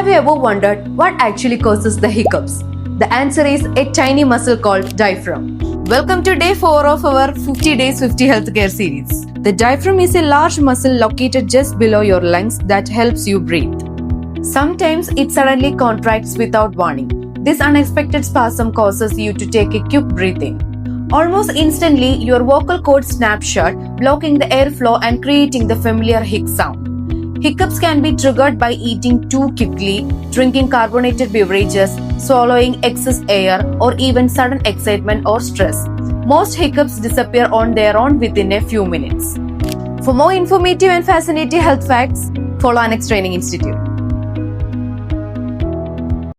Have you ever wondered what actually causes the hiccups? The answer is a tiny muscle called diaphragm. Welcome to day 4 of our 50 Days 50 Healthcare series. The diaphragm is a large muscle located just below your lungs that helps you breathe. Sometimes it suddenly contracts without warning. This unexpected spasm causes you to take a quick breath in. Almost instantly, your vocal cords snap shut, blocking the airflow and creating the familiar hic sound. Hiccups can be triggered by eating too quickly, drinking carbonated beverages, swallowing excess air, or even sudden excitement or stress. Most hiccups disappear on their own within a few minutes. For more informative and fascinating health facts, follow Annex Training Institute.